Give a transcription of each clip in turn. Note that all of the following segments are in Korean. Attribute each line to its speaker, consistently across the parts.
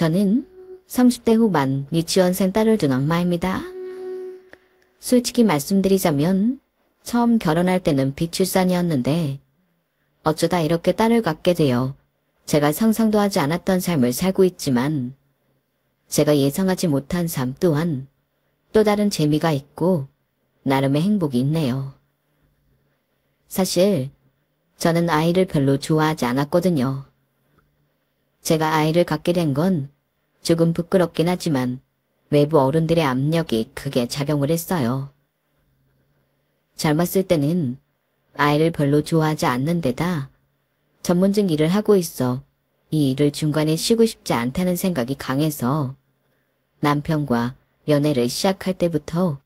Speaker 1: 저는 30대 후반 유치원생 딸을 둔 엄마입니다. 솔직히 말씀드리자면 처음 결혼할 때는 비출산이었는데 어쩌다 이렇게 딸을 갖게 되어 제가 상상도 하지 않았던 삶을 살고 있지만 제가 예상하지 못한 삶 또한 또 다른 재미가 있고 나름의 행복이 있네요. 사실 저는 아이를 별로 좋아하지 않았거든요. 제가 아이를 갖게 된 건 조금 부끄럽긴 하지만 외부 어른들의 압력이 크게 작용을 했어요. 젊었을 때는 아이를 별로 좋아하지 않는 데다 전문직 일을 하고 있어 이 일을 중간에 쉬고 싶지 않다는 생각이 강해서 남편과 연애를 시작할 때부터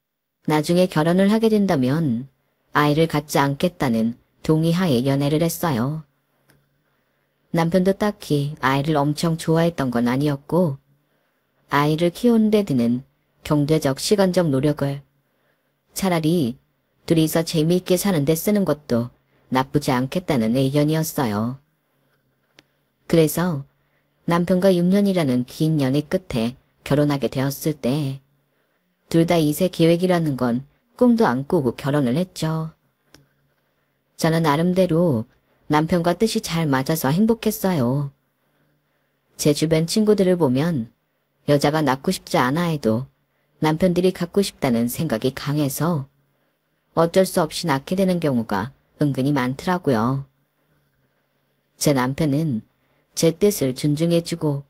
Speaker 1: 나중에 결혼을 하게 된다면 아이를 갖지 않겠다는 동의하에 연애를 했어요. 남편도 딱히 아이를 엄청 좋아했던 건 아니었고 아이를 키우는 데 드는 경제적 시간적 노력을 차라리 둘이서 재미있게 사는 데 쓰는 것도 나쁘지 않겠다는 의견이었어요. 그래서 남편과 6년이라는 긴 연애 끝에 결혼하게 되었을 때 둘 다 2세 계획이라는 건 꿈도 안 꾸고 결혼을 했죠. 저는 나름대로 남편과 뜻이 잘 맞아서 행복했어요. 제 주변 친구들을 보면 여자가 낳고 싶지 않아 해도 남편들이 갖고 싶다는 생각이 강해서 어쩔 수 없이 낳게 되는 경우가 은근히 많더라고요. 제 남편은 제 뜻을 존중해주고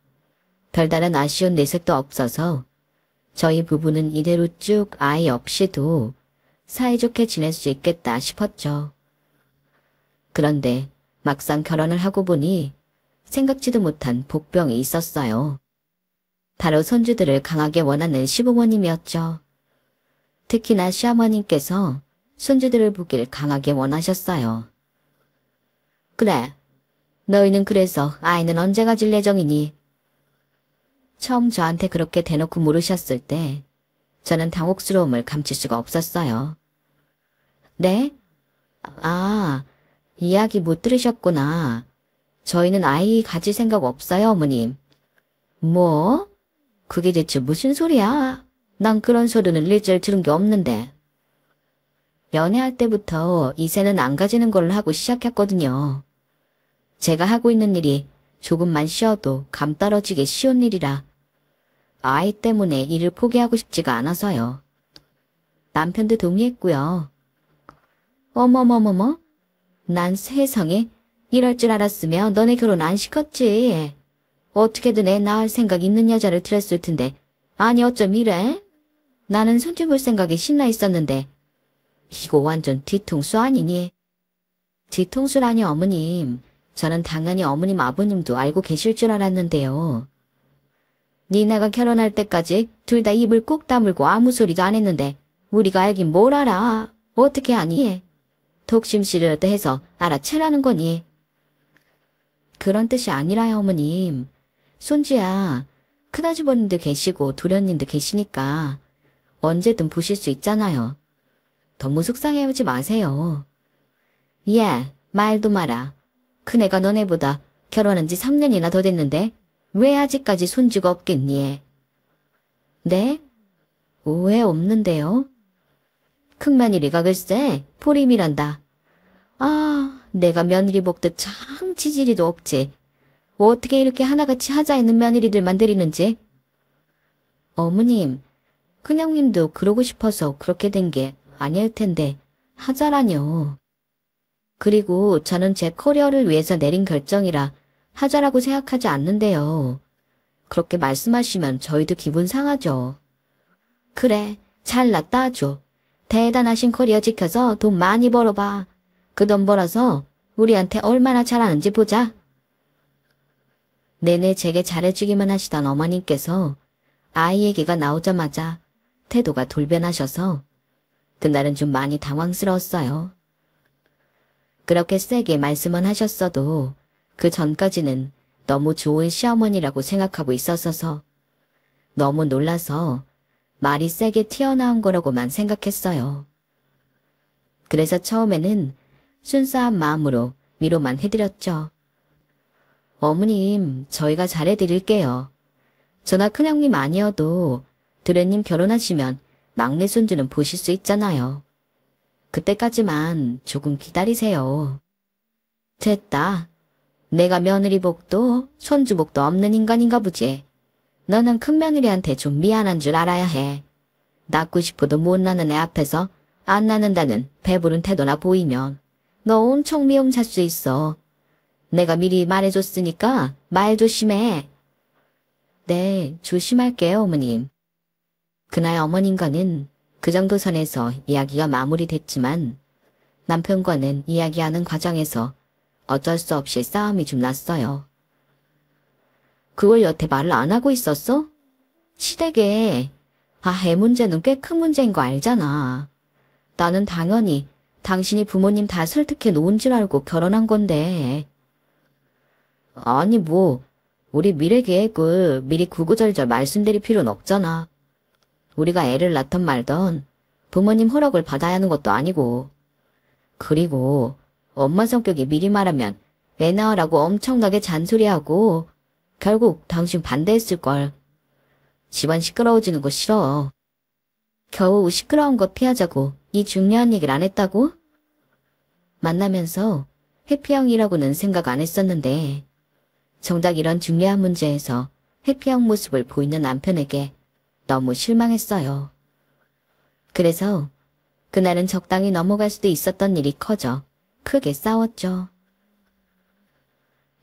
Speaker 1: 별다른 아쉬운 내색도 없어서 저희 부부는 이대로 쭉 아이 없이도 사이좋게 지낼 수 있겠다 싶었죠. 그런데 막상 결혼을 하고 보니 생각지도 못한 복병이 있었어요. 바로 손주들을 강하게 원하는 시부모님이었죠. 특히나 시어머님께서 손주들을 보길 강하게 원하셨어요. 그래, 너희는 그래서 아이는 언제 가질 예정이니? 처음 저한테 그렇게 대놓고 물으셨을 때 저는 당혹스러움을 감출 수가 없었어요. 네? 아, 이야기 못 들으셨구나. 저희는 아이 가질 생각 없어요, 어머님. 뭐? 그게 대체 무슨 소리야? 난 그런 소리는 일절 들은 게 없는데. 연애할 때부터 이제는 안 가지는 걸로 하고 시작했거든요. 제가 하고 있는 일이 조금만 쉬어도 감 떨어지기 쉬운 일이라 아이 때문에 일을 포기하고 싶지가 않아서요. 남편도 동의했고요. 어머머머머? 난 세상에 이럴 줄 알았으면 너네 결혼 안 시켰지. 어떻게든 애 낳을 생각 있는 여자를 들였을 텐데 아니 어쩜 이래? 나는 손주 볼 생각에 신나 있었는데 이거 완전 뒤통수 아니니? 뒤통수라니 어머님. 저는 당연히 어머님 아버님도 알고 계실 줄 알았는데요. 니네가 결혼할 때까지 둘 다 입을 꾹 다물고 아무 소리도 안 했는데 우리가 알긴 뭘 알아. 어떻게 아니? 독심 씨르르 해서 알아채라는 거니? 그런 뜻이 아니라요 어머님. 손주야 큰아주버님도 계시고 도련님도 계시니까 언제든 보실 수 있잖아요. 너무 속상해하지 마세요. 예, 말도 마라. 큰애가 너네보다 결혼한 지 3년이나 더 됐는데 왜 아직까지 손주가 없겠니? 네? 왜 없는데요? 큰며느리가 글쎄 포림이란다. 아, 내가 며느리 복도 참 지지리도 없지. 어떻게 이렇게 하나같이 하자 있는 며느리들만 들이는지. 어머님, 큰형님도 그러고 싶어서 그렇게 된 게 아닐 텐데 하자라뇨. 그리고 저는 제 커리어를 위해서 내린 결정이라 하자라고 생각하지 않는데요. 그렇게 말씀하시면 저희도 기분 상하죠. 그래, 잘났다 아주. 대단하신 커리어 지켜서 돈 많이 벌어봐. 그 돈 벌어서 우리한테 얼마나 잘하는지 보자. 내내 제게 잘해주기만 하시던 어머님께서 아이 얘기가 나오자마자 태도가 돌변하셔서 그날은 좀 많이 당황스러웠어요. 그렇게 세게 말씀은 하셨어도 그 전까지는 너무 좋은 시어머니라고 생각하고 있었어서 너무 놀라서 말이 세게 튀어나온 거라고만 생각했어요. 그래서 처음에는 순수한 마음으로 위로만 해드렸죠. 어머님, 저희가 잘해드릴게요. 저나 큰형님 아니어도 드레님 결혼하시면 막내 손주는 보실 수 있잖아요. 그때까지만 조금 기다리세요. 됐다. 내가 며느리 복도 손주 복도 없는 인간인가 보지. 너는 큰며느리한테 좀 미안한 줄 알아야 해. 낳고 싶어도 못 낳는 애 앞에서 안 낳는다는 배부른 태도나 보이면 너 엄청 미움 살 수 있어. 내가 미리 말해줬으니까 말 조심해. 네, 조심할게요, 어머님. 그날 어머님과는 그 정도 선에서 이야기가 마무리됐지만 남편과는 이야기하는 과정에서 어쩔 수 없이 싸움이 좀 났어요. 그걸 여태 말을 안 하고 있었어? 시댁에 애 문제는 꽤 큰 문제인 거 알잖아. 나는 당연히 당신이 부모님 다 설득해 놓은 줄 알고 결혼한 건데. 아니 우리 미래 계획을 미리 구구절절 말씀드릴 필요는 없잖아. 우리가 애를 낳던 말던 부모님 허락을 받아야 하는 것도 아니고. 그리고 엄마 성격이 미리 말하면 애 낳으라고 엄청나게 잔소리하고 결국 당신 반대했을걸. 집안 시끄러워지는 거 싫어. 겨우 시끄러운 거 피하자고 이 중요한 얘기를 안 했다고? 만나면서 해피형이라고는 생각 안 했었는데 정작 이런 중요한 문제에서 해피형 모습을 보이는 남편에게 너무 실망했어요. 그래서 그날은 적당히 넘어갈 수도 있었던 일이 커져 크게 싸웠죠.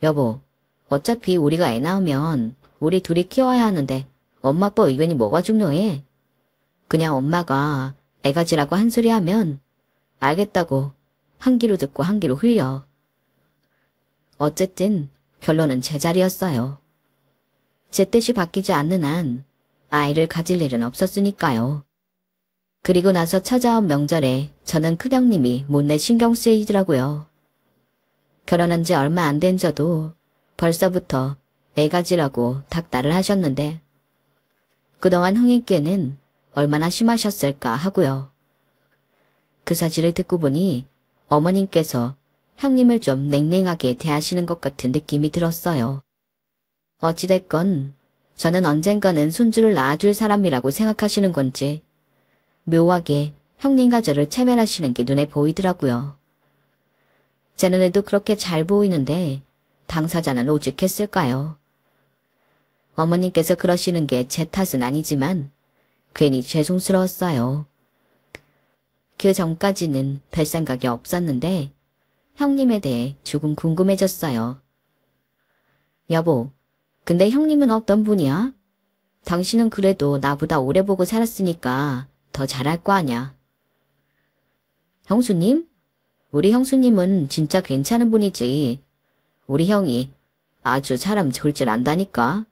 Speaker 1: 여보, 어차피 우리가 애 낳으면 우리 둘이 키워야 하는데 엄마 아빠 의견이 뭐가 중요해? 그냥 엄마가 애 가지라고 한 소리 하면 알겠다고 한 귀로 듣고 한 귀로 흘려. 어쨌든 결론은 제자리였어요. 제 뜻이 바뀌지 않는 한 아이를 가질 일은 없었으니까요. 그리고 나서 찾아온 명절에 저는 큰형님이 못내 신경 쓰이더라고요. 결혼한 지 얼마 안 된 저도 벌써부터 애 가지라고 닥달을 하셨는데 그동안 형님께는 얼마나 심하셨을까 하고요. 그 사실을 듣고 보니 어머님께서 형님을 좀 냉랭하게 대하시는 것 같은 느낌이 들었어요. 어찌됐건 저는 언젠가는 손주를 낳아줄 사람이라고 생각하시는 건지 묘하게 형님과 저를 체면하시는 게 눈에 보이더라고요. 제 눈에도 그렇게 잘 보이는데 당사자는 오죽했을까요? 어머님께서 그러시는 게 제 탓은 아니지만 괜히 죄송스러웠어요. 그 전까지는 별 생각이 없었는데 형님에 대해 조금 궁금해졌어요. 여보, 근데 형님은 어떤 분이야? 당신은 그래도 나보다 오래 보고 살았으니까 더 잘할 거 아냐. 형수님? 우리 형수님은 진짜 괜찮은 분이지. 우리 형이 아주 사람 좋을 줄 안다니까.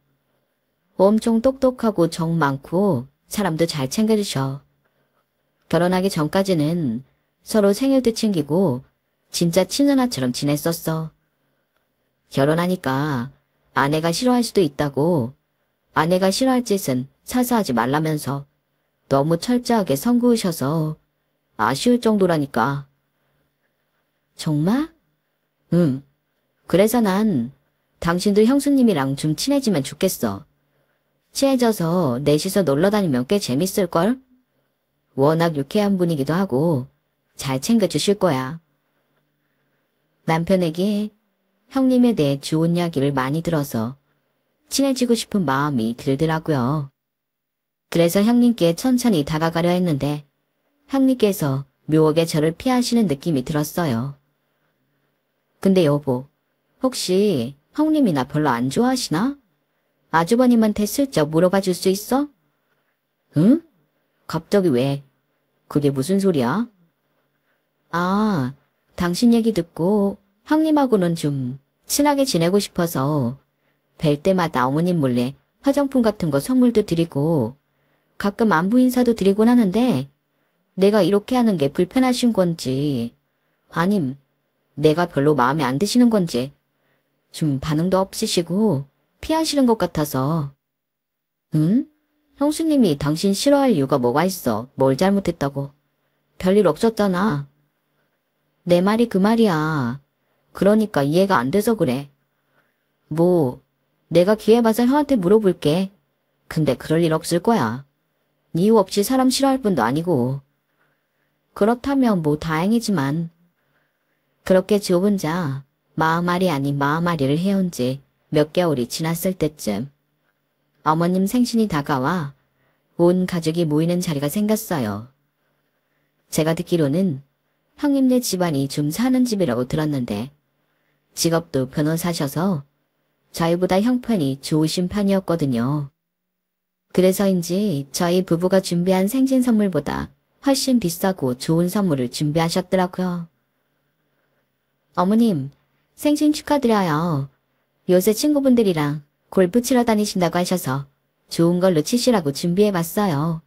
Speaker 1: 엄청 똑똑하고 정 많고 사람도 잘 챙겨주셔. 결혼하기 전까지는 서로 생일도 챙기고 진짜 친누나처럼 지냈었어. 결혼하니까 아내가 싫어할 수도 있다고 아내가 싫어할 짓은 사서 하지 말라면서 너무 철저하게 선 그으셔서 아쉬울 정도라니까. 정말? 응. 그래서 난 당신도 형수님이랑 좀 친해지면 좋겠어. 친해져서 넷이서 놀러 다니면 꽤 재밌을걸? 워낙 유쾌한 분이기도 하고 잘 챙겨주실 거야. 남편에게 형님에 대해 좋은 이야기를 많이 들어서 친해지고 싶은 마음이 들더라고요. 그래서 형님께 천천히 다가가려 했는데 형님께서 묘하게 저를 피하시는 느낌이 들었어요. 근데 여보, 혹시 형님이 나 별로 안 좋아하시나? 아주버님한테 슬쩍 물어봐 줄 수 있어? 응? 갑자기 왜? 그게 무슨 소리야? 아, 당신 얘기 듣고 형님하고는 좀 친하게 지내고 싶어서 뵐 때마다 어머님 몰래 화장품 같은 거 선물도 드리고 가끔 안부 인사도 드리곤 하는데 내가 이렇게 하는 게 불편하신 건지 아님 내가 별로 마음에 안 드시는 건지 좀 반응도 없으시고 피하시는 것 같아서. 응? 형수님이 당신 싫어할 이유가 뭐가 있어? 뭘 잘못했다고? 별일 없었잖아. 내 말이 그 말이야. 그러니까 이해가 안 돼서 그래. 내가 기회 봐서 형한테 물어볼게. 근데 그럴 일 없을 거야. 이유 없이 사람 싫어할 뿐도 아니고. 그렇다면 뭐 다행이지만. 그렇게 지 혼자 마음앓이 아닌 마음앓이를 해온 지 몇 개월이 지났을 때쯤 어머님 생신이 다가와 온 가족이 모이는 자리가 생겼어요. 제가 듣기로는 형님네 집안이 좀 사는 집이라고 들었는데 직업도 변호사셔서 저희보다 형편이 좋으신 편이었거든요. 그래서인지 저희 부부가 준비한 생신 선물보다 훨씬 비싸고 좋은 선물을 준비하셨더라고요. 어머님, 생신 축하드려요. 요새 친구분들이랑 골프 치러 다니신다고 하셔서 좋은 걸로 치시라고 준비해봤어요.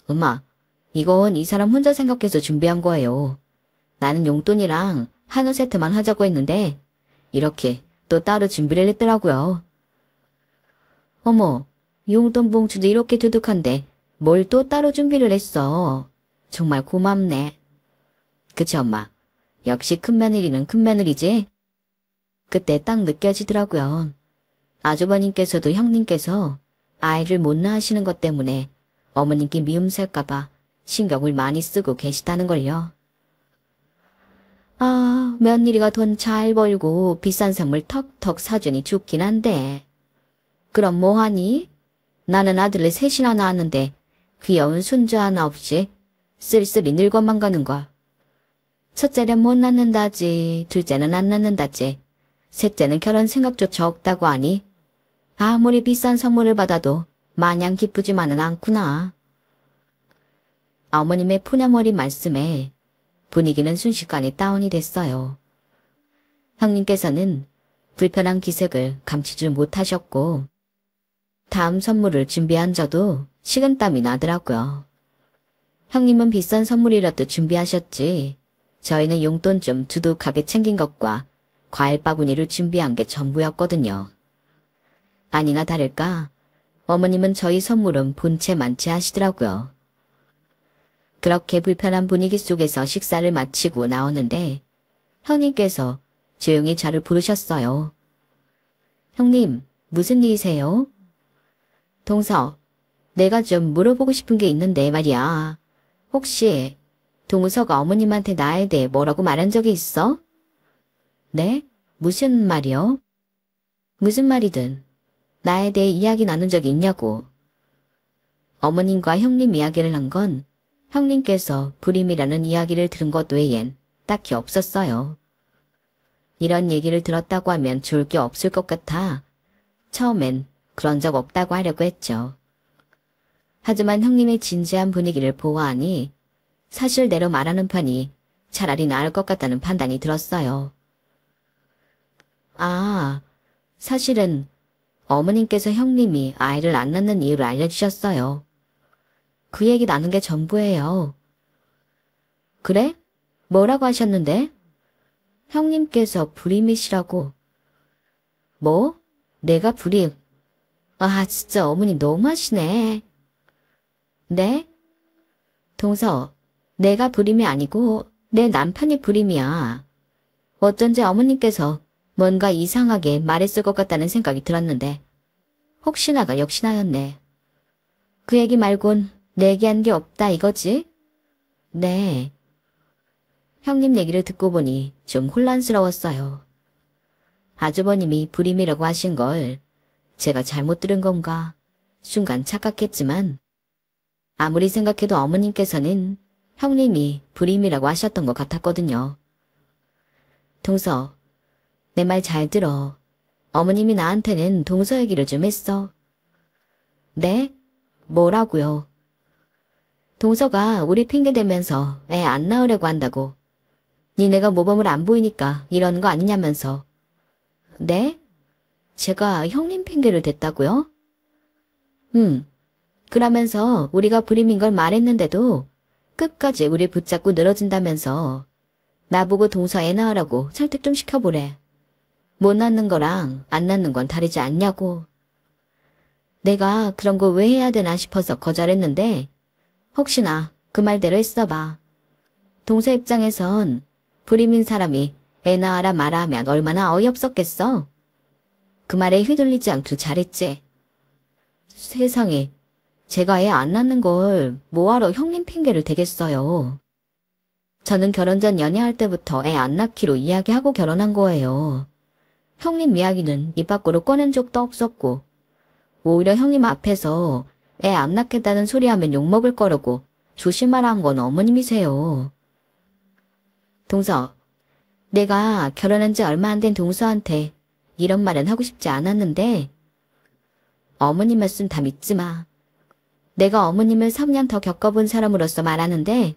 Speaker 1: 엄마, 이건 이 사람 혼자 생각해서 준비한 거예요. 나는 용돈이랑 한우 세트만 하자고 했는데 이렇게 또 따로 준비를 했더라고요. 어머, 용돈 봉투도 이렇게 두둑한데 뭘 또 따로 준비를 했어. 정말 고맙네. 그치 엄마? 역시 큰 며느리는 큰 며느리지? 그때 딱 느껴지더라고요. 아주버님께서도 형님께서 아이를 못 낳으시는 것 때문에 어머님께 미움 살까봐 신경을 많이 쓰고 계시다는걸요. 아, 며느리가 돈 잘 벌고 비싼 선물 턱턱 사주니 좋긴 한데. 그럼 뭐하니? 나는 아들을 셋이나 낳았는데 귀여운 손주 하나 없이 쓸쓸히 늙어만 가는 거. 첫째는 못 낳는다지, 둘째는 안 낳는다지, 셋째는 결혼 생각조차 없다고 하니 아무리 비싼 선물을 받아도 마냥 기쁘지만은 않구나. 어머님의 푸념어린 말씀에 분위기는 순식간에 다운이 됐어요. 형님께서는 불편한 기색을 감추지 못하셨고 다음 선물을 준비한 저도 식은땀이 나더라고요. 형님은 비싼 선물이라도 준비하셨지 저희는 용돈 좀 두둑하게 챙긴 것과 과일 바구니를 준비한 게 전부였거든요. 아니나 다를까 어머님은 저희 선물은 본체 만체 하시더라고요. 그렇게 불편한 분위기 속에서 식사를 마치고 나오는데 형님께서 조용히 저를 부르셨어요. 형님, 무슨 일이세요? 동서, 내가 좀 물어보고 싶은 게 있는데 말이야. 혹시 동서가 어머님한테 나에 대해 뭐라고 말한 적이 있어? 네? 무슨 말이요? 무슨 말이든 나에 대해 이야기 나눈 적이 있냐고. 어머님과 형님 이야기를 한 건 형님께서 불임이라는 이야기를 들은 것 외엔 딱히 없었어요. 이런 얘기를 들었다고 하면 좋을 게 없을 것 같아 처음엔 그런 적 없다고 하려고 했죠. 하지만 형님의 진지한 분위기를 보아하니 사실대로 말하는 편이 차라리 나을 것 같다는 판단이 들었어요. 아, 사실은 어머님께서 형님이 아이를 안 낳는 이유를 알려주셨어요. 그 얘기 나눈 게 전부예요. 그래? 뭐라고 하셨는데? 형님께서 불임이시라고. 뭐? 내가 불임? 아, 진짜 어머님 너무하시네. 네? 동서, 내가 불임이 아니고 내 남편이 불임이야. 어쩐지 어머님께서 뭔가 이상하게 말했을 것 같다는 생각이 들었는데 혹시나가 역시나였네. 그 얘기 말곤 내기한 게 없다 이거지? 네. 형님 얘기를 듣고 보니 좀 혼란스러웠어요. 아주버님이 불임이라고 하신 걸 제가 잘못 들은 건가 순간 착각했지만 아무리 생각해도 어머님께서는 형님이 불임이라고 하셨던 것 같았거든요. 동서, 내 말 잘 들어. 어머님이 나한테는 동서 얘기를 좀 했어. 네? 뭐라고요? 동서가 우리 핑계대면서 애 안 낳으려고 한다고. 니네가 모범을 안 보이니까 이러는 거 아니냐면서. 네? 제가 형님 핑계를 댔다고요? 그러면서 우리가 불임인 걸 말했는데도 끝까지 우리 붙잡고 늘어진다면서 나보고 동서 애 낳으라고 설득 좀 시켜보래. 못 낳는 거랑 안 낳는 건 다르지 않냐고. 내가 그런 거 왜 해야 되나 싶어서 거절했는데 혹시나 그 말대로 했어봐. 동서 입장에선 불임인 사람이 애 낳아라 마라 하면 얼마나 어이없었겠어. 그 말에 휘둘리지 않기로 잘했지. 세상에, 제가 애 안 낳는 걸 뭐하러 형님 핑계를 대겠어요. 저는 결혼 전 연애할 때부터 애 안 낳기로 이야기하고 결혼한 거예요. 형님 이야기는 입 밖으로 꺼낸 적도 없었고, 오히려 형님 앞에서 애 안 낳겠다는 소리 하면 욕먹을 거라고 조심하라 한 건 어머님이세요. 동서, 내가 결혼한 지 얼마 안 된 동서한테 이런 말은 하고 싶지 않았는데 어머님 말씀 다 믿지 마. 내가 어머님을 3년 더 겪어본 사람으로서 말하는데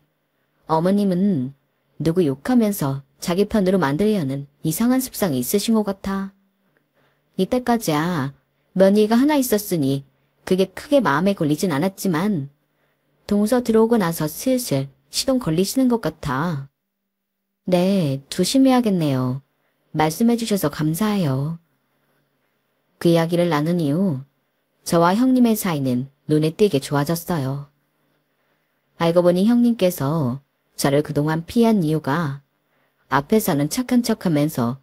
Speaker 1: 어머님은 누구 욕하면서 자기 편으로 만들려는 이상한 습성이 있으신 것 같아. 이때까지야 며느리가 하나 있었으니 그게 크게 마음에 걸리진 않았지만 동서 들어오고 나서 슬슬 시동 걸리시는 것 같아. 네, 조심해야겠네요. 말씀해 주셔서 감사해요. 그 이야기를 나눈 이후 저와 형님의 사이는 눈에 띄게 좋아졌어요. 알고 보니 형님께서 저를 그동안 피한 이유가 앞에서는 착한 척하면서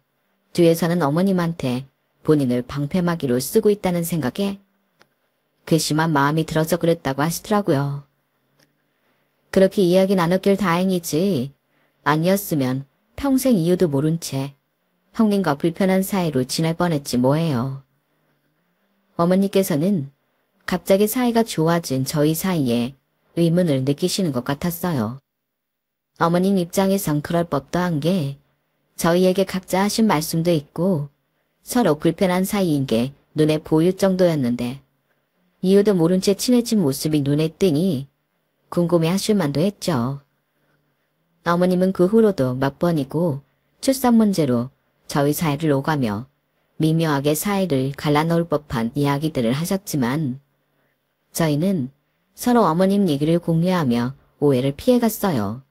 Speaker 1: 뒤에서는 어머님한테 본인을 방패막이로 쓰고 있다는 생각에 괘씸한 마음이 들어서 그랬다고 하시더라고요. 그렇게 이야기 나눴길 다행이지 아니었으면 평생 이유도 모른 채 형님과 불편한 사이로 지낼 뻔했지 뭐예요. 어머니께서는 갑자기 사이가 좋아진 저희 사이에 의문을 느끼시는 것 같았어요. 어머님 입장에선 그럴 법도 한 게 저희에게 각자 하신 말씀도 있고 서로 불편한 사이인 게 눈에 보일 정도였는데 이유도 모른 채 친해진 모습이 눈에 띄니 궁금해하실 만도 했죠. 어머님은 그 후로도 몇 번이고 출산 문제로 저희 사이를 오가며 미묘하게 사이를 갈라놓을 법한 이야기들을 하셨지만 저희는 서로 어머님 얘기를 공유하며 오해를 피해갔어요.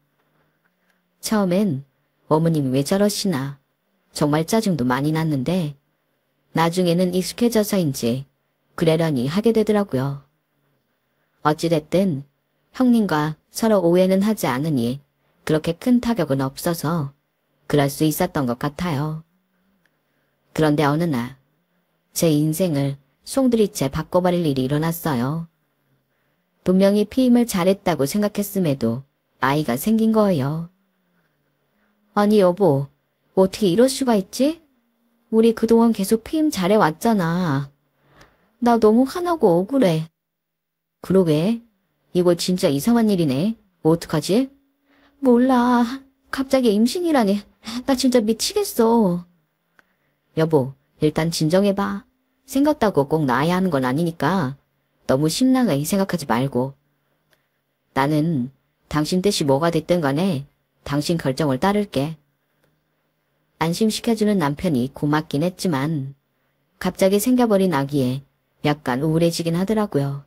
Speaker 1: 처음엔 어머님이 왜 저러시나 정말 짜증도 많이 났는데 나중에는 익숙해져서인지 그러려니 하게 되더라고요. 어찌됐든 형님과 서로 오해는 하지 않으니 그렇게 큰 타격은 없어서 그럴 수 있었던 것 같아요. 그런데 어느 날 제 인생을 송두리째 바꿔버릴 일이 일어났어요. 분명히 피임을 잘했다고 생각했음에도 아이가 생긴 거예요. 아니 여보, 어떻게 이럴 수가 있지? 우리 그동안 계속 피임 잘해왔잖아. 나 너무 화나고 억울해. 그러게, 이거 진짜 이상한 일이네. 어떡하지? 몰라. 갑자기 임신이라니. 나 진짜 미치겠어. 여보, 일단 진정해봐. 생겼다고 꼭 낳아야 하는 건 아니니까 너무 심란하게 생각하지 말고. 나는 당신 뜻이 뭐가 됐든 간에 당신 결정을 따를게. 안심시켜주는 남편이 고맙긴 했지만 갑자기 생겨버린 아기에 약간 우울해지긴 하더라고요.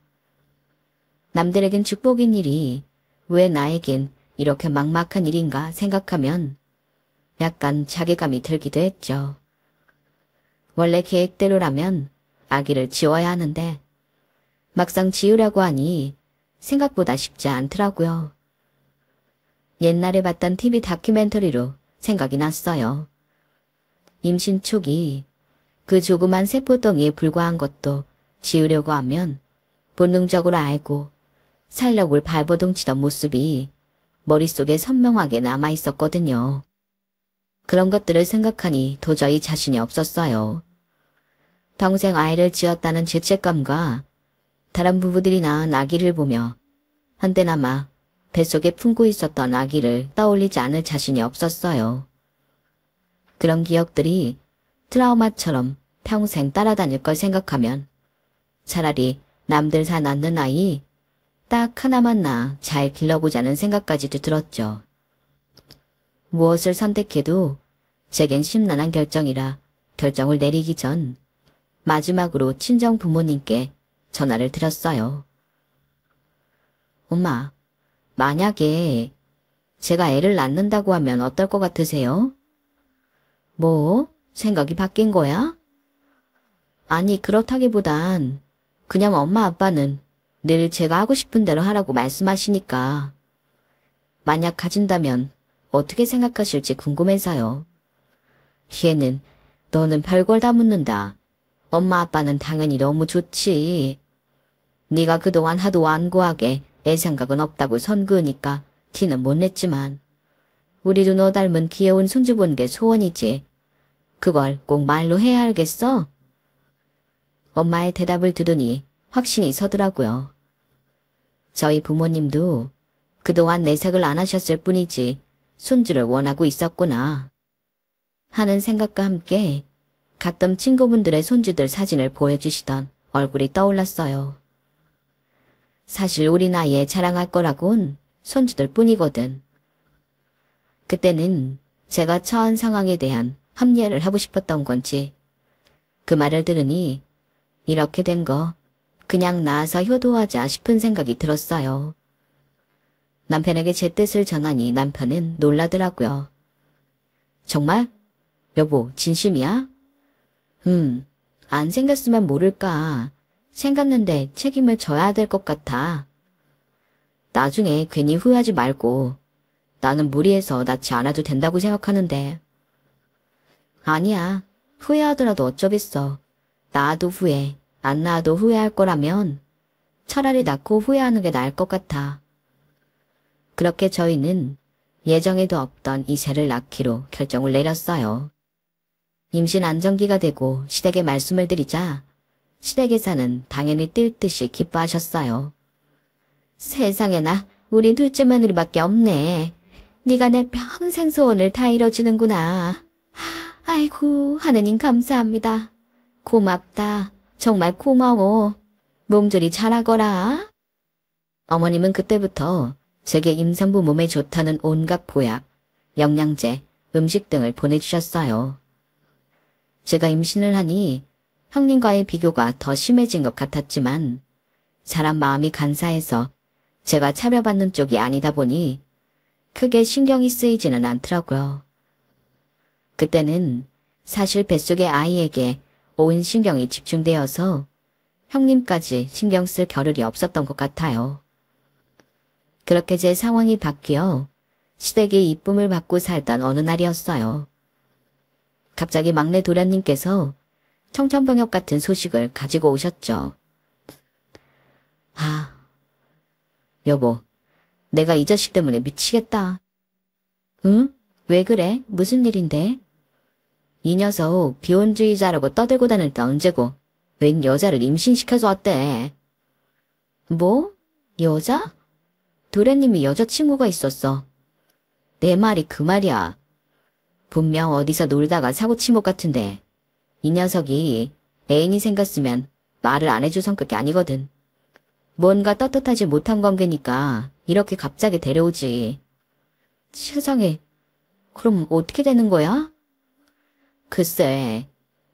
Speaker 1: 남들에겐 축복인 일이 왜 나에겐 이렇게 막막한 일인가 생각하면 약간 자괴감이 들기도 했죠. 원래 계획대로라면 아기를 지워야 하는데 막상 지우려고 하니 생각보다 쉽지 않더라고요. 옛날에 봤던 TV 다큐멘터리로 생각이 났어요. 임신 초기 그 조그만 세포덩이에 불과한 것도 지우려고 하면 본능적으로 알고 살력을 발버둥치던 모습이 머릿속에 선명하게 남아있었거든요. 그런 것들을 생각하니 도저히 자신이 없었어요. 평생 아이를 지었다는 죄책감과 다른 부부들이 낳은 아기를 보며 한때나마 뱃속에 품고 있었던 아기를 떠올리지 않을 자신이 없었어요. 그런 기억들이 트라우마처럼 평생 따라다닐 걸 생각하면 차라리 남들 다 낳는 아이 딱 하나만 낳아 잘 길러보자는 생각까지도 들었죠. 무엇을 선택해도 제겐 심란한 결정이라 결정을 내리기 전 마지막으로 친정 부모님께 전화를 드렸어요. 엄마, 만약에 제가 애를 낳는다고 하면 어떨 것 같으세요? 뭐? 생각이 바뀐 거야? 아니, 그렇다기보단 그냥 엄마 아빠는 늘 제가 하고 싶은 대로 하라고 말씀하시니까 만약 가진다면 어떻게 생각하실지 궁금해서요. 얘는 너는 별걸 다 묻는다. 엄마 아빠는 당연히 너무 좋지. 네가 그동안 하도 완고하게 애 생각은 없다고 선 그으니까 티는 못 냈지만 우리도 너 닮은 귀여운 손주 보는 게 소원이지. 그걸 꼭 말로 해야 알겠어? 엄마의 대답을 들으니 확신이 서더라고요. 저희 부모님도 그동안 내색을 안 하셨을 뿐이지 손주를 원하고 있었구나 하는 생각과 함께 가끔 친구분들의 손주들 사진을 보여주시던 얼굴이 떠올랐어요. 사실 우리 나이에 자랑할 거라곤 손주들 뿐이거든. 그때는 제가 처한 상황에 대한 합리화를 하고 싶었던 건지 그 말을 들으니 이렇게 된 거 그냥 낳아서 효도하자 싶은 생각이 들었어요. 남편에게 제 뜻을 전하니 남편은 놀라더라고요. 정말? 여보, 진심이야? 안 생겼으면 모를까. 생겼는데 책임을 져야 될 것 같아. 나중에 괜히 후회하지 말고. 나는 무리해서 낳지 않아도 된다고 생각하는데. 아니야. 후회하더라도 어쩌겠어. 낳아도 후회, 안 낳아도 후회할 거라면 차라리 낳고 후회하는 게 나을 것 같아. 그렇게 저희는 예정에도 없던 이세를 낳기로 결정을 내렸어요. 임신 안정기가 되고 시댁에 말씀을 드리자 시댁에서는 당연히 뛸 듯이 기뻐하셨어요. 세상에나 우리 둘째 며느리밖에 없네. 네가 내 평생 소원을 다 이뤄주는구나. 아이고 하느님 감사합니다. 고맙다. 정말 고마워. 몸조리 잘하거라. 어머님은 그때부터 제게 임산부 몸에 좋다는 온갖 보약, 영양제, 음식 등을 보내주셨어요. 제가 임신을 하니 형님과의 비교가 더 심해진 것 같았지만 사람 마음이 간사해서 제가 차별받는 쪽이 아니다 보니 크게 신경이 쓰이지는 않더라고요. 그때는 사실 뱃속의 아이에게 온 신경이 집중되어서 형님까지 신경 쓸 겨를이 없었던 것 같아요. 그렇게 제 상황이 바뀌어 시댁의 이쁨을 받고 살던 어느 날이었어요. 갑자기 막내 도련님께서 청천벽력 같은 소식을 가지고 오셨죠. 여보, 내가 이 자식 때문에 미치겠다. 응? 왜 그래? 무슨 일인데? 이 녀석 비혼주의자라고 떠들고 다닐 때 언제고 웬 여자를 임신시켜서 왔대. 뭐? 여자? 도련님이 여자친구가 있었어. 내 말이 그 말이야. 분명 어디서 놀다가 사고친 것 같은데 이 녀석이 애인이 생겼으면 말을 안 해줄 성격이 아니거든. 뭔가 떳떳하지 못한 관계니까 이렇게 갑자기 데려오지. 세상에, 그럼 어떻게 되는 거야? 글쎄,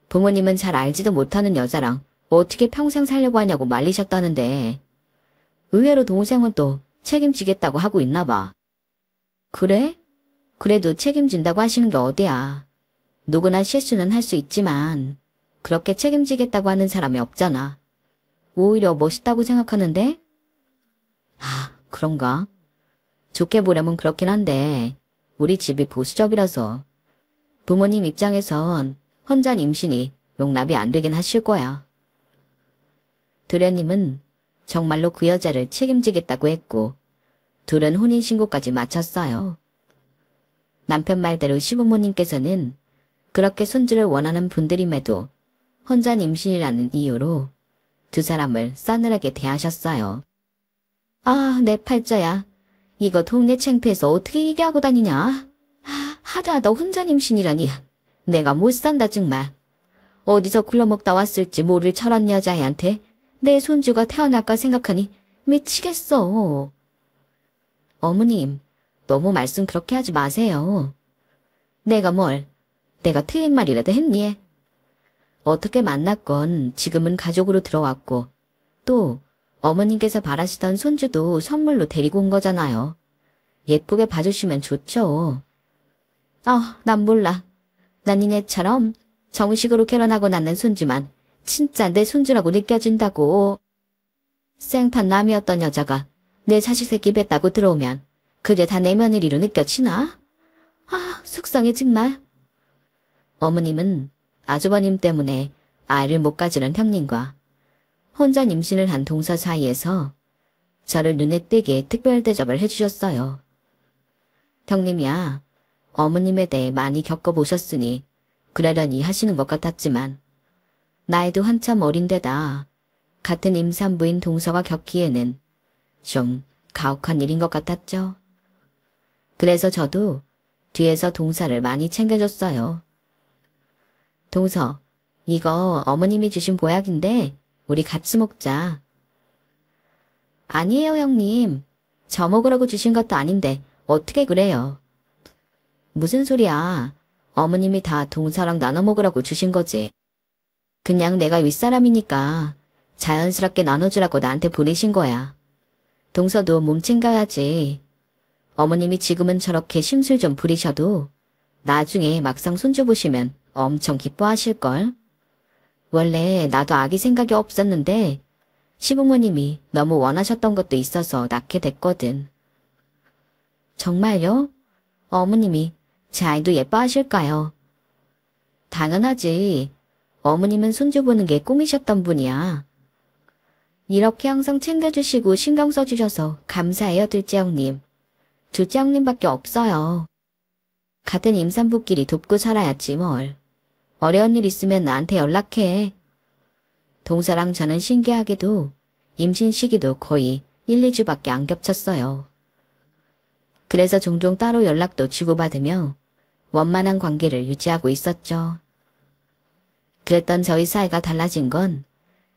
Speaker 1: 부모님은 잘 알지도 못하는 여자랑 어떻게 평생 살려고 하냐고 말리셨다는데 의외로 동생은 또 책임지겠다고 하고 있나 봐. 그래? 그래도 책임진다고 하시는 게 어디야. 누구나 실수는 할 수 있지만 그렇게 책임지겠다고 하는 사람이 없잖아. 오히려 멋있다고 생각하는데? 그런가? 좋게 보려면 그렇긴 한데 우리 집이 보수적이라서 부모님 입장에선 혼자 임신이 용납이 안 되긴 하실 거야. 도련님은 정말로 그 여자를 책임지겠다고 했고 둘은 혼인신고까지 마쳤어요. 남편 말대로 시부모님께서는 그렇게 손주를 원하는 분들임에도 혼자 임신이라는 이유로 두 사람을 싸늘하게 대하셨어요. 내 팔자야. 이거 동네 창피해서 어떻게 얘기하고 다니냐. 하다 혼자 임신이라니. 내가 못 산다 정말. 어디서 굴러먹다 왔을지 모를 저런 여자애한테 내 손주가 태어날까 생각하니 미치겠어. 어머님, 너무 말씀 그렇게 하지 마세요. 내가 틀린 말이라도 했니? 어떻게 만났건 지금은 가족으로 들어왔고 또 어머님께서 바라시던 손주도 선물로 데리고 온 거잖아요. 예쁘게 봐주시면 좋죠. 난 몰라. 난 니네처럼 정식으로 결혼하고 낳는 손주만 진짜 내 손주라고 느껴진다고. 생판 남이었던 여자가 내 자식 새끼 뱉다고 들어오면 그게 다 내 며느리로 느껴지나? 속상해 정말. 어머님은 아주버님 때문에 아이를 못 가지는 형님과 혼전 임신을 한 동서 사이에서 저를 눈에 띄게 특별 대접을 해주셨어요. 형님이야, 어머님에 대해 많이 겪어보셨으니 그러려니 하시는 것 같았지만 나이도 한참 어린데다 같은 임산부인 동서가 겪기에는 좀 가혹한 일인 것 같았죠. 그래서 저도 뒤에서 동서를 많이 챙겨줬어요. 동서, 이거 어머님이 주신 보약인데 우리 같이 먹자. 아니에요, 형님. 저 먹으라고 주신 것도 아닌데 어떻게 그래요? 무슨 소리야. 어머님이 다 동서랑 나눠 먹으라고 주신 거지. 그냥 내가 윗사람이니까 자연스럽게 나눠주라고 나한테 보내신 거야. 동서도 몸 챙겨야지. 어머님이 지금은 저렇게 심술 좀 부리셔도 나중에 막상 손주 보시면 엄청 기뻐하실걸. 원래 나도 아기 생각이 없었는데 시부모님이 너무 원하셨던 것도 있어서 낳게 됐거든. 정말요? 어머님이 제 아이도 예뻐하실까요? 당연하지. 어머님은 손주 보는 게 꿈이셨던 분이야. 이렇게 항상 챙겨주시고 신경 써주셔서 감사해요, 둘째 형님. 둘째 형님밖에 없어요. 같은 임산부끼리 돕고 살아야지 뭘. 어려운 일 있으면 나한테 연락해. 동서랑 저는 신기하게도 임신 시기도 거의 1, 2주밖에 안 겹쳤어요. 그래서 종종 따로 연락도 주고받으며 원만한 관계를 유지하고 있었죠. 그랬던 저희 사이가 달라진 건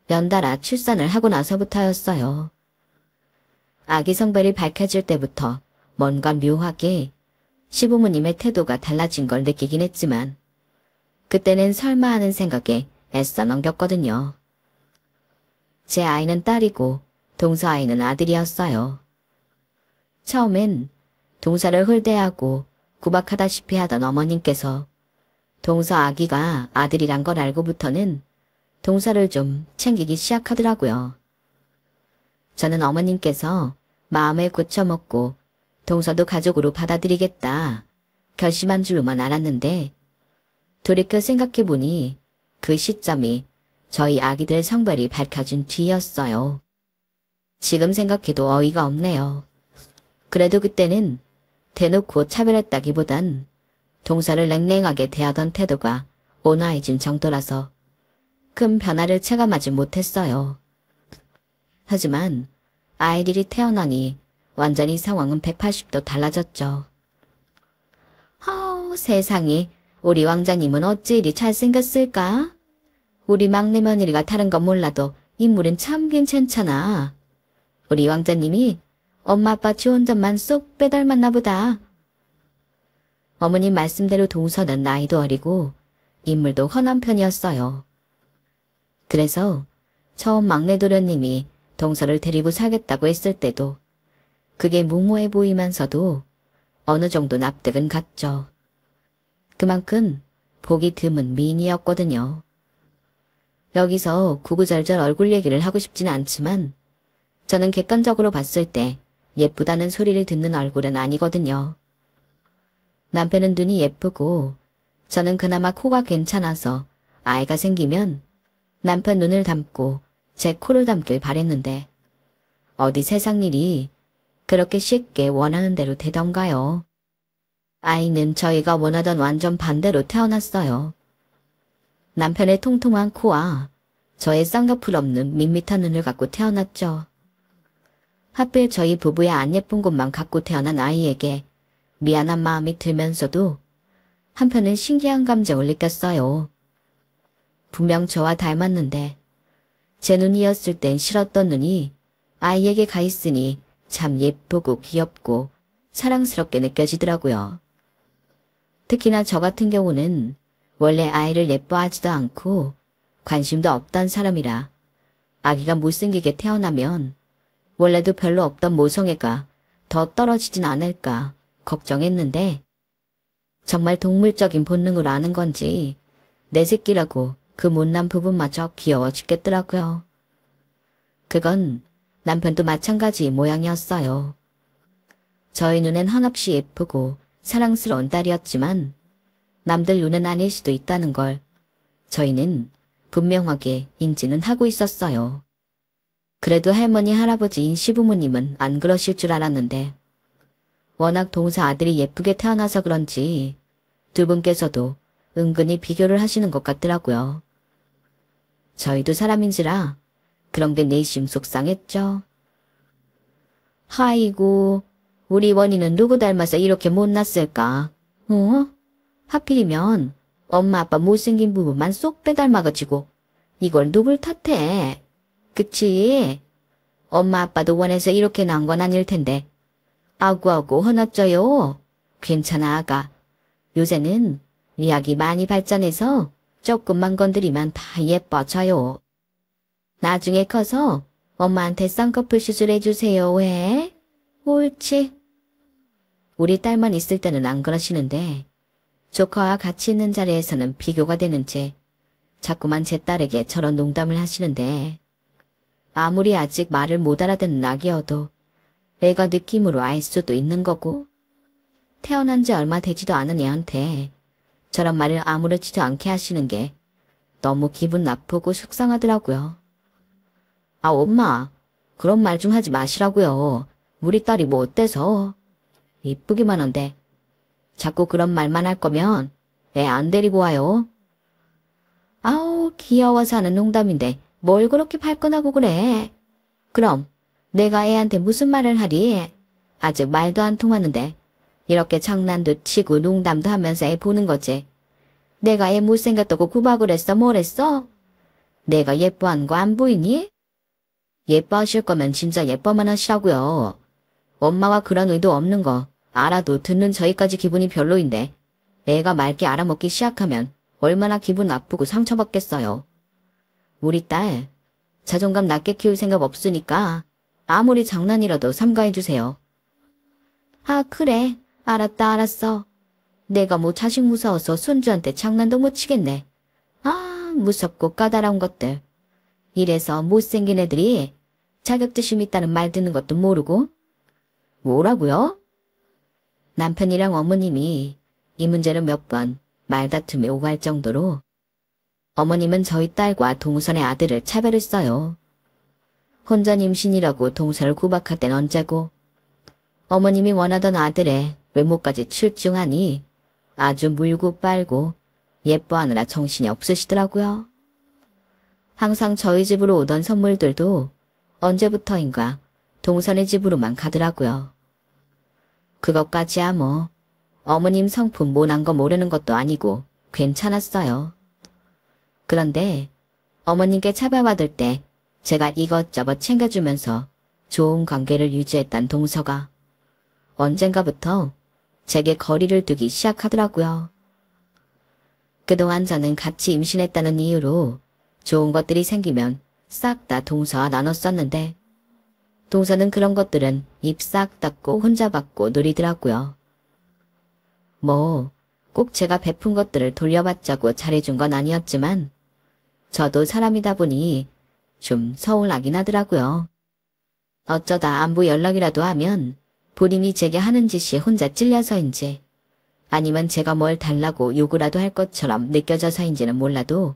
Speaker 1: 연달아 출산을 하고 나서부터였어요. 아기 성별이 밝혀질 때부터 뭔가 묘하게 시부모님의 태도가 달라진 걸 느끼긴 했지만 그때는 설마 하는 생각에 애써 넘겼거든요. 제 아이는 딸이고 동서 아이는 아들이었어요. 처음엔 동서를 홀대하고 구박하다시피 하던 어머님께서 동서 아기가 아들이란 걸 알고부터는 동서를 좀 챙기기 시작하더라고요. 저는 어머님께서 마음에 고쳐먹고 동서도 가족으로 받아들이겠다 결심한 줄로만 알았는데 돌이켜 생각해보니 그 시점이 저희 아기들 성별이 밝혀진 뒤였어요. 지금 생각해도 어이가 없네요. 그래도 그때는 대놓고 차별했다기보단 동서를 냉랭하게 대하던 태도가 온화해진 정도라서 큰 변화를 체감하지 못했어요. 하지만 아이들이 태어나니 완전히 상황은 180도 달라졌죠. 세상에 우리 왕자님은 어찌 이리 잘생겼을까? 우리 막내 며느리가 다른 건 몰라도 인물은 참 괜찮잖아. 우리 왕자님이 엄마 아빠 좋은 점만 쏙 빼닮았나 보다. 어머님 말씀대로 동서는 나이도 어리고 인물도 훤한 편이었어요. 그래서 처음 막내 도련님이 동서를 데리고 살겠다고 했을 때도 그게 무모해 보이면서도 어느 정도 납득은 갔죠. 그만큼 보기 드문 미인이었거든요. 여기서 구구절절 얼굴 얘기를 하고 싶지는 않지만 저는 객관적으로 봤을 때 예쁘다는 소리를 듣는 얼굴은 아니거든요. 남편은 눈이 예쁘고 저는 그나마 코가 괜찮아서 아이가 생기면 남편 눈을 닮고 제 코를 닮길 바랬는데 어디 세상 일이 그렇게 쉽게 원하는 대로 되던가요. 아이는 저희가 원하던 완전 반대로 태어났어요. 남편의 통통한 코와 저의 쌍꺼풀 없는 밋밋한 눈을 갖고 태어났죠. 하필 저희 부부의 안 예쁜 곳만 갖고 태어난 아이에게 미안한 마음이 들면서도 한편은 신기한 감정을 느꼈어요. 분명 저와 닮았는데 제 눈이었을 땐 싫었던 눈이 아이에게 가 있으니 참 예쁘고 귀엽고 사랑스럽게 느껴지더라고요. 특히나 저 같은 경우는 원래 아이를 예뻐하지도 않고 관심도 없던 사람이라 아기가 못생기게 태어나면 원래도 별로 없던 모성애가 더 떨어지진 않을까 걱정했는데 정말 동물적인 본능으로 아는 건지 내 새끼라고 그 못난 부분마저 귀여워 죽겠더라고요. 그건 남편도 마찬가지 모양이었어요. 저희 눈엔 한없이 예쁘고 사랑스러운 딸이었지만 남들 눈엔 아닐 수도 있다는 걸 저희는 분명하게 인지는 하고 있었어요. 그래도 할머니 할아버지인 시부모님은 안 그러실 줄 알았는데 워낙 동서 아들이 예쁘게 태어나서 그런지 두 분께서도 은근히 비교를 하시는 것 같더라고요. 저희도 사람인지라 그런 게 내심 속상했죠. 아이고, 우리 원희는 누구 닮아서 이렇게 못났을까? 어? 하필이면 엄마 아빠 못생긴 부분만 쏙 빼닮아가지고 이걸 누굴 탓해? 그치? 엄마 아빠도 원해서 이렇게 난 건 아닐 텐데. 아구아구 화났죠요. 괜찮아 아가. 요새는 의학이 많이 발전해서 조금만 건드리면 다 예뻐져요. 나중에 커서 엄마한테 쌍꺼풀 수술해주세요. 왜? 옳지. 우리 딸만 있을 때는 안 그러시는데 조카와 같이 있는 자리에서는 비교가 되는 채 자꾸만 제 딸에게 저런 농담을 하시는데 아무리 아직 말을 못 알아듣는 아기여도 애가 느낌으로 알 수도 있는 거고 태어난 지 얼마 되지도 않은 애한테 저런 말을 아무렇지도 않게 하시는 게 너무 기분 나쁘고 속상하더라고요. 아 엄마 그런 말 좀 하지 마시라고요. 우리 딸이 뭐 어때서. 이쁘기만 한데 자꾸 그런 말만 할 거면 애 안 데리고 와요. 아우 귀여워서 하는 농담인데 뭘 그렇게 발끈하고 그래. 그럼 내가 애한테 무슨 말을 하리. 아직 말도 안 통하는데 이렇게 장난도 치고 농담도 하면서 애 보는 거지. 내가 애 못생겼다고 구박을 했어 뭘 했어? 내가 예뻐하는 거 안 보이니? 예뻐하실 거면 진짜 예뻐만 하시라고요. 엄마가 그런 의도 없는 거 알아도 듣는 저희까지 기분이 별로인데 애가 맑게 알아먹기 시작하면 얼마나 기분 나쁘고 상처받겠어요. 우리 딸 자존감 낮게 키울 생각 없으니까 아무리 장난이라도 삼가해주세요. 아 그래 알았다 알았어. 내가 뭐 자식 무서워서 손주한테 장난도 못 치겠네. 아 무섭고 까다로운 것들. 이래서 못생긴 애들이 자격지심 있다는 말 듣는 것도 모르고. 뭐라고요? 남편이랑 어머님이 이 문제를 몇 번 말다툼이 오갈 정도로 어머님은 저희 딸과 동선의 아들을 차별했어요. 혼자 임신이라고 동선을 구박할 땐 언제고 어머님이 원하던 아들의 외모까지 출중하니 아주 물고 빨고 예뻐하느라 정신이 없으시더라고요. 항상 저희 집으로 오던 선물들도 언제부터인가 동선의 집으로만 가더라고요. 그것까지야 뭐 어머님 성품 모난 거 모르는 것도 아니고 괜찮았어요. 그런데 어머님께 차별받을 때 제가 이것저것 챙겨주면서 좋은 관계를 유지했던 동서가 언젠가부터 제게 거리를 두기 시작하더라고요. 그동안 저는 같이 임신했다는 이유로 좋은 것들이 생기면 싹 다 동서와 나눴었는데 동서는 그런 것들은 입 싹 닫고 혼자 받고 누리더라고요. 뭐 꼭 제가 베푼 것들을 돌려받자고 잘해준 건 아니었지만 저도 사람이다 보니 좀 서운하긴 하더라고요. 어쩌다 안부 연락이라도 하면 본인이 제게 하는 짓이 혼자 찔려서인지 아니면 제가 뭘 달라고 요구라도 할 것처럼 느껴져서인지는 몰라도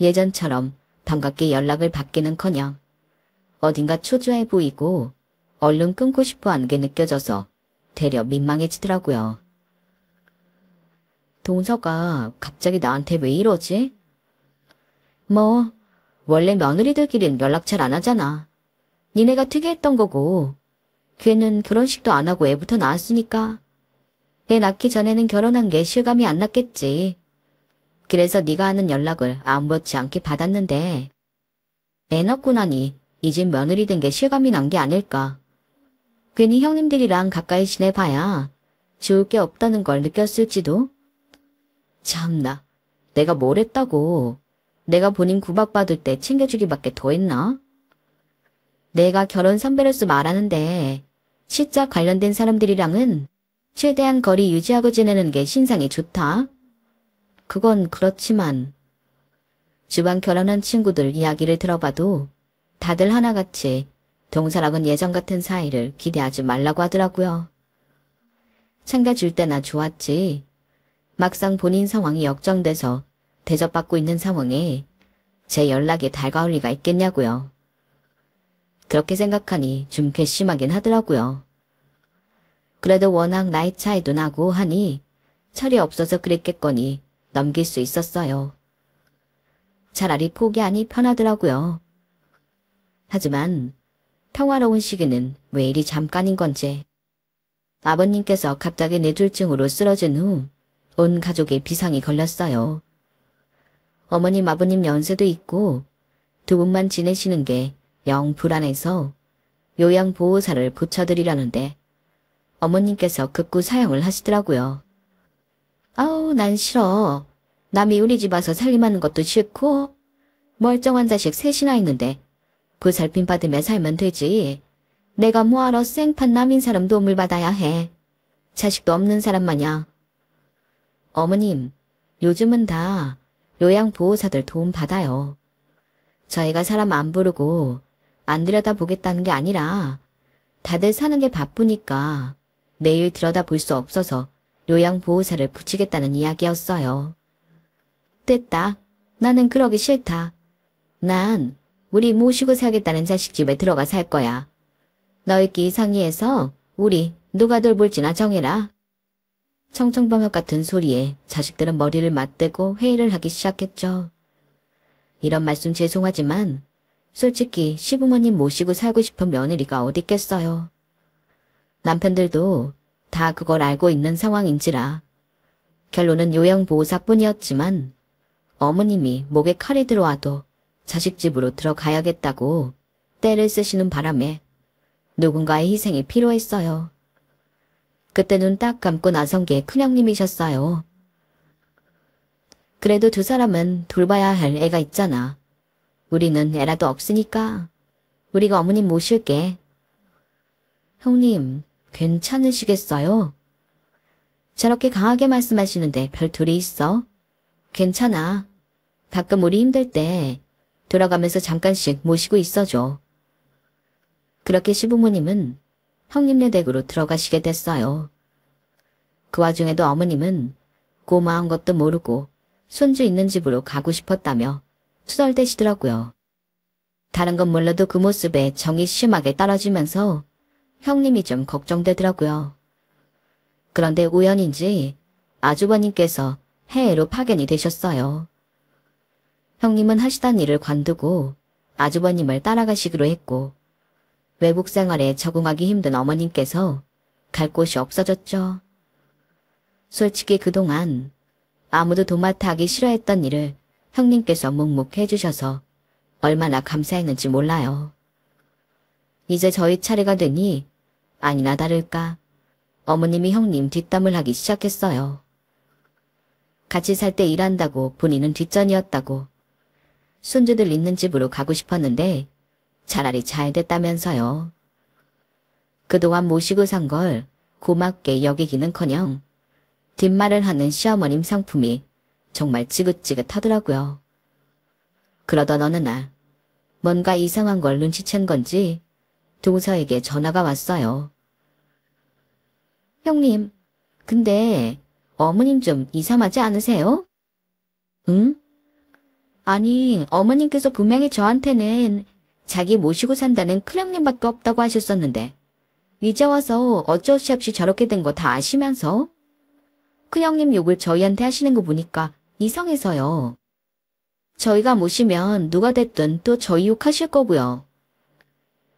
Speaker 1: 예전처럼 반갑게 연락을 받기는커녕 어딘가 초조해 보이고 얼른 끊고 싶어 하는 게 느껴져서 되려 민망해지더라고요. 동서가 갑자기 나한테 왜 이러지? 뭐 원래 며느리들끼리는 연락 잘 안 하잖아. 니네가 특이했던 거고 걔는 결혼식도 안 하고 애부터 낳았으니까 애 낳기 전에는 결혼한 게 실감이 안 났겠지. 그래서 네가 하는 연락을 아무렇지 않게 받았는데 애 낳고 나니 이 집 며느리 된 게 실감이 난 게 아닐까. 괜히 형님들이랑 가까이 지내봐야 좋을 게 없다는 걸 느꼈을지도. 참나, 내가 뭘 했다고. 내가 본인 구박받을 때 챙겨주기밖에 더 했나? 내가 결혼 선배로서 말하는데 시자 관련된 사람들이랑은 최대한 거리 유지하고 지내는 게 신상이 좋다. 그건 그렇지만 주방 결혼한 친구들 이야기를 들어봐도 다들 하나같이 동서랑은 예전 같은 사이를 기대하지 말라고 하더라고요. 챙겨줄 때나 좋았지. 막상 본인 상황이 역정돼서 대접받고 있는 상황에 제 연락이 달가울 리가 있겠냐고요. 그렇게 생각하니 좀 괘씸하긴 하더라고요. 그래도 워낙 나이 차이도 나고 하니 철이 없어서 그랬겠거니 넘길 수 있었어요. 차라리 포기하니 편하더라고요. 하지만 평화로운 시기는 왜 이리 잠깐인 건지. 아버님께서 갑자기 뇌졸중으로 쓰러진 후 온 가족에 비상이 걸렸어요. 어머님 아버님 연세도 있고 두 분만 지내시는 게 영 불안해서 요양보호사를 붙여드리라는데 어머님께서 극구 사양을 하시더라고요. 아우 난 싫어. 남이 우리 집 와서 살림하는 것도 싫고 멀쩡한 자식 셋이나 있는데 보살핌 받으며 살면 되지. 내가 뭐하러 생판 남인 사람 도움을 받아야 해. 자식도 없는 사람 마냥. 어머님, 요즘은 다 요양보호사들 도움 받아요. 저희가 사람 안 부르고 안 들여다보겠다는 게 아니라 다들 사는 게 바쁘니까 매일 들여다볼 수 없어서 요양보호사를 붙이겠다는 이야기였어요. 됐다. 나는 그러기 싫다. 난 우리 모시고 살겠다는 자식 집에 들어가 살 거야. 너희끼리 상의해서 우리 누가 돌볼지나 정해라. 청청병역 같은 소리에 자식들은 머리를 맞대고 회의를 하기 시작했죠. 이런 말씀 죄송하지만 솔직히 시부모님 모시고 살고 싶은 며느리가 어딨겠어요. 남편들도 다 그걸 알고 있는 상황인지라. 결론은 요양보호사뿐이었지만 어머님이 목에 칼이 들어와도 자식 집으로 들어가야겠다고 떼를 쓰시는 바람에 누군가의 희생이 필요했어요. 그때 눈 딱 감고 나선 게 큰형님이셨어요. 그래도 두 사람은 돌봐야 할 애가 있잖아. 우리는 애라도 없으니까 우리가 어머님 모실게. 형님, 괜찮으시겠어요? 저렇게 강하게 말씀하시는데 별 둘이 있어? 괜찮아. 가끔 우리 힘들 때 돌아가면서 잠깐씩 모시고 있어줘. 그렇게 시부모님은 형님네 댁으로 들어가시게 됐어요. 그 와중에도 어머님은 고마운 것도 모르고 손주 있는 집으로 가고 싶었다며 투덜대시더라고요. 다른 건 몰라도 그 모습에 정이 심하게 떨어지면서 형님이 좀 걱정되더라고요. 그런데 우연인지 아주버님께서 해외로 파견이 되셨어요. 형님은 하시던 일을 관두고 아주버님을 따라가시기로 했고 외국 생활에 적응하기 힘든 어머님께서 갈 곳이 없어졌죠. 솔직히 그동안 아무도 도맡아 하기 싫어했던 일을 형님께서 묵묵해 주셔서 얼마나 감사했는지 몰라요. 이제 저희 차례가 되니 아니나 다를까 어머님이 형님 뒷담을 하기 시작했어요. 같이 살 때 일한다고 본인은 뒷전이었다고 손주들 있는 집으로 가고 싶었는데 차라리 잘 됐다면서요. 그동안 모시고 산 걸 고맙게 여기기는커녕 뒷말을 하는 시어머님 성품이 정말 지긋지긋하더라고요. 그러던 어느 날 뭔가 이상한 걸 눈치챈 건지 동서에게 전화가 왔어요. 형님, 근데 어머님 좀 이상하지 않으세요? 응? 아니, 어머님께서 분명히 저한테는 자기 모시고 산다는 큰형님밖에 없다고 하셨었는데 이제 와서 어쩔 수 없이 저렇게 된 거 다 아시면서 큰형님 욕을 저희한테 하시는 거 보니까 이상해서요. 저희가 모시면 누가 됐든 또 저희 욕하실 거고요.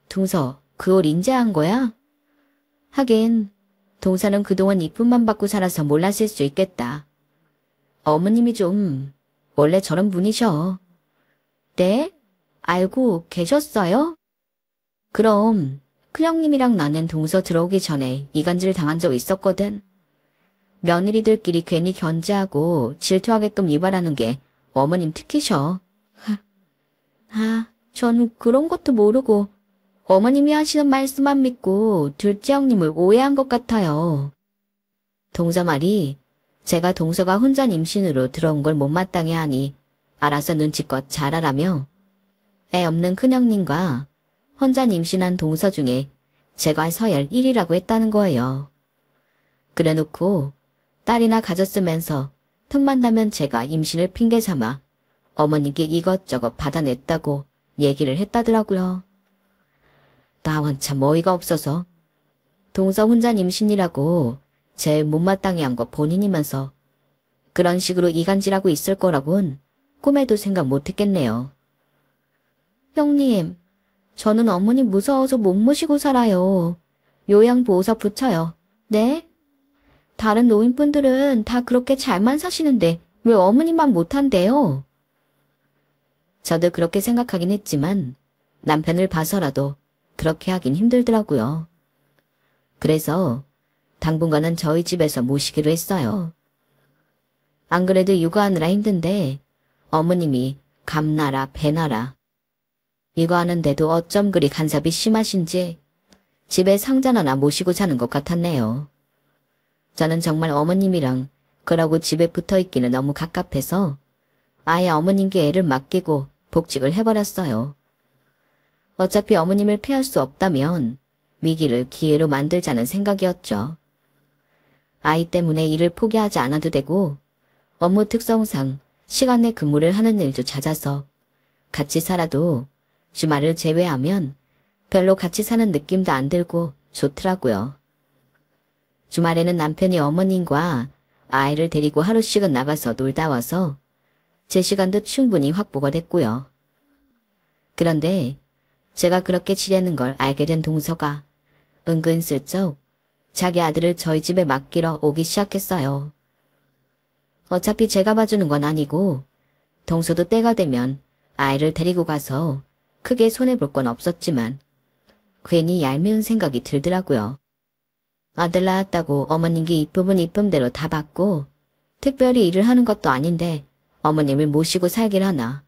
Speaker 1: 동서, 그걸 인지한 거야? 하긴 동서는 그동안 이쁨만 받고 살아서 몰랐을 수 있겠다. 어머님이 좀 원래 저런 분이셔. 네? 알고 계셨어요? 그럼 큰형님이랑 나는 동서 들어오기 전에 이간질 당한 적 있었거든. 며느리들끼리 괜히 견제하고 질투하게끔 유발하는 게 어머님 특기셔. 전 그런 것도 모르고 어머님이 하시는 말씀만 믿고 둘째 형님을 오해한 것 같아요. 동서 말이 제가 동서가 혼자 임신으로 들어온 걸 못마땅해 하니 알아서 눈치껏 잘하라며 애 없는 큰형님과 혼자 임신한 동서 중에 제가 서열 1위라고 했다는 거예요. 그래놓고 딸이나 가졌으면서 틈만 나면 제가 임신을 핑계 삼아 어머니께 이것저것 받아냈다고 얘기를 했다더라고요. 참 어이가 없어서. 동서 혼자 임신이라고 제일 못마땅해 한 거 본인이면서 그런 식으로 이간질하고 있을 거라곤 꿈에도 생각 못했겠네요. 형님, 저는 어머니 무서워서 못 모시고 살아요. 요양보호사 붙여요. 네? 다른 노인분들은 다 그렇게 잘만 사시는데 왜 어머니만 못한대요? 저도 그렇게 생각하긴 했지만 남편을 봐서라도 그렇게 하긴 힘들더라고요. 그래서 당분간은 저희 집에서 모시기로 했어요. 안 그래도 육아하느라 힘든데 어머님이 감나라 배나라 이거 하는데도 어쩜 그리 간섭이 심하신지 집에 상잔 하나 모시고 자는 것 같았네요. 저는 정말 어머님이랑 그러고 집에 붙어있기는 너무 갑갑해서 아예 어머님께 애를 맡기고 복직을 해버렸어요. 어차피 어머님을 피할 수 없다면 위기를 기회로 만들자는 생각이었죠. 아이 때문에 일을 포기하지 않아도 되고 업무 특성상 시간 내 근무를 하는 일도 잦아서 같이 살아도 주말을 제외하면 별로 같이 사는 느낌도 안 들고 좋더라고요. 주말에는 남편이 어머님과 아이를 데리고 하루씩은 나가서 놀다 와서 제 시간도 충분히 확보가 됐고요. 그런데 제가 그렇게 지내는 걸 알게 된 동서가 은근슬쩍 자기 아들을 저희 집에 맡기러 오기 시작했어요. 어차피 제가 봐주는 건 아니고 동서도 때가 되면 아이를 데리고 가서 크게 손해볼 건 없었지만 괜히 얄미운 생각이 들더라고요. 아들 낳았다고 어머님께 이쁨은 이쁨대로 다 받고 특별히 일을 하는 것도 아닌데 어머님을 모시고 살길 하나.